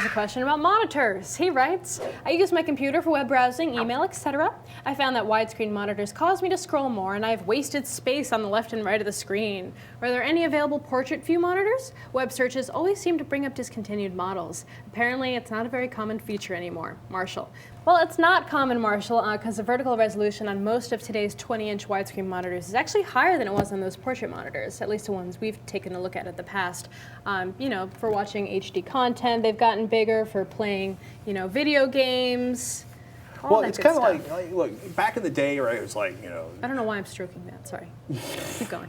has a question about monitors. He writes, I use my computer for web browsing, email, etc. I found that widescreen monitors cause me to scroll more, and I have wasted space on the left and right of the screen. Are there any available portrait view monitors? Web searches always seem to bring up discontinued models. Apparently, it's not a very common feature anymore. Marshall. Well, it's not common, Marshall, because the vertical resolution on most of today's 20-inch widescreen monitors is actually higher than it was on those portrait monitors, at least the ones we've taken a look at in the past. For watching HD content, they've gotten bigger. For playing, video games. Well, it's kind of like, look, back in the day, right, it was like, I don't know why I'm stroking that, sorry. Keep going.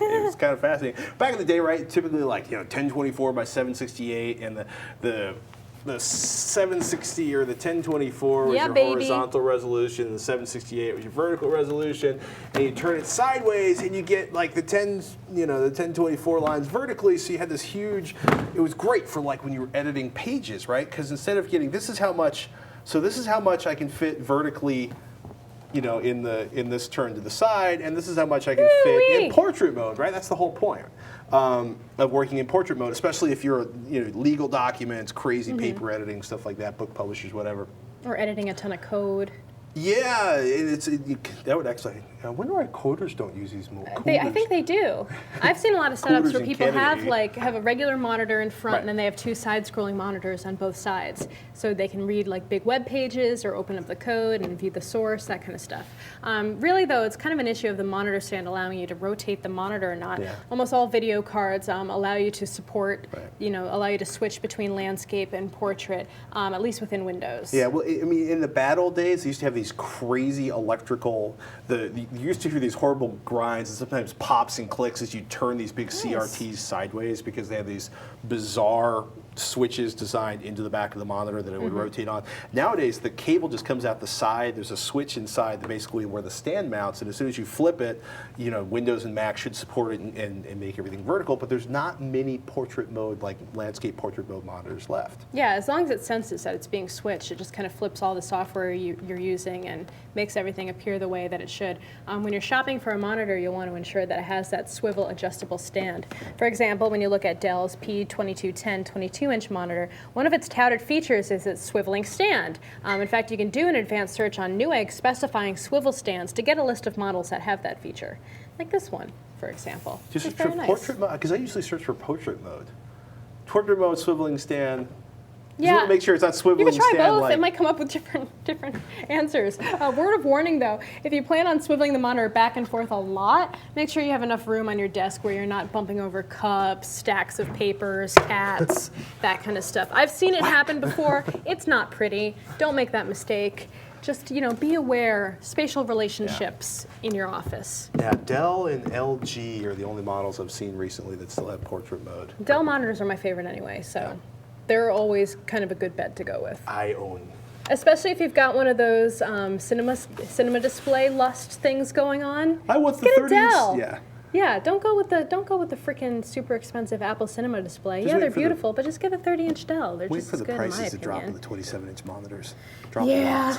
It was kind of fascinating. Back in the day, right, typically like, 1024 by 768, and the 760 or the 1024 was your horizontal resolution, and the 768 was your vertical resolution, and you turn it sideways and you get like the 1024 lines vertically, so you had this huge, it was great for like when you were editing pages, right? Because instead of getting, this is how much I can fit vertically, in this turn to the side, and this is how much I can fit in portrait mode, right? That's the whole point of working in portrait mode, especially if you're, legal documents, crazy paper editing, stuff like that, book publishers, whatever. Or editing a ton of code. Yeah, that would actually. I wonder why coders don't use these more. I think they do. I've seen a lot of setups where people have a regular monitor in front, and then they have two side-scrolling monitors on both sides, so they can read like big web pages or open up the code and view the source, that kind of stuff. Really, though, it's kind of an issue of the monitor stand allowing you to rotate the monitor or not. Yeah. Almost all video cards allow you to support, allow you to switch between landscape and portrait, at least within Windows. Yeah, well, I mean, in the bad old days, they used to have these crazy electrical, you used to hear these horrible grinds and sometimes pops and clicks as you turn these big CRTs sideways because they have these bizarre switches designed into the back of the monitor that it would rotate on. Nowadays, the cable just comes out the side. There's a switch inside basically where the stand mounts, and as soon as you flip it, Windows and Mac should support it and make everything vertical, but there's not many portrait mode, like landscape portrait mode monitors left. Yeah, as long as it senses that it's being switched, it just kind of flips all the software you're using and makes everything appear the way that it should. When you're shopping for a monitor, you'll want to ensure that it has that swivel adjustable stand. For example, when you look at Dell's P2210 22-inch monitor, one of its touted features is its swiveling stand. In fact, you can do an advanced search on Newegg specifying swivel stands to get a list of models that have that feature. Like this one, for example. Just for portrait mode, because I usually search for portrait mode. Portrait mode, swiveling stand. Yeah. You want to make sure it's not swiveling stand. You can try both. It might come up with different answers. Word of warning, though, if you plan on swiveling the monitor back and forth a lot, make sure you have enough room on your desk where you're not bumping over cups, stacks of papers, cats, that kind of stuff. I've seen it happen before. It's not pretty. Don't make that mistake. Just, be aware, spatial relationships in your office. Yeah, Dell and LG are the only models I've seen recently that still have portrait mode. Dell monitors are my favorite anyway, so they're always kind of a good bet to go with. I own. Especially if you've got one of those cinema display lust things going on. I want the get 30 a Dell. Yeah. Yeah, don't go with the freaking super expensive Apple Cinema display. Yeah, they're beautiful, but just get a 30-inch Dell. They're just as good in my opinion. Wait for the prices to drop on the 27-inch monitors. Drop yeah.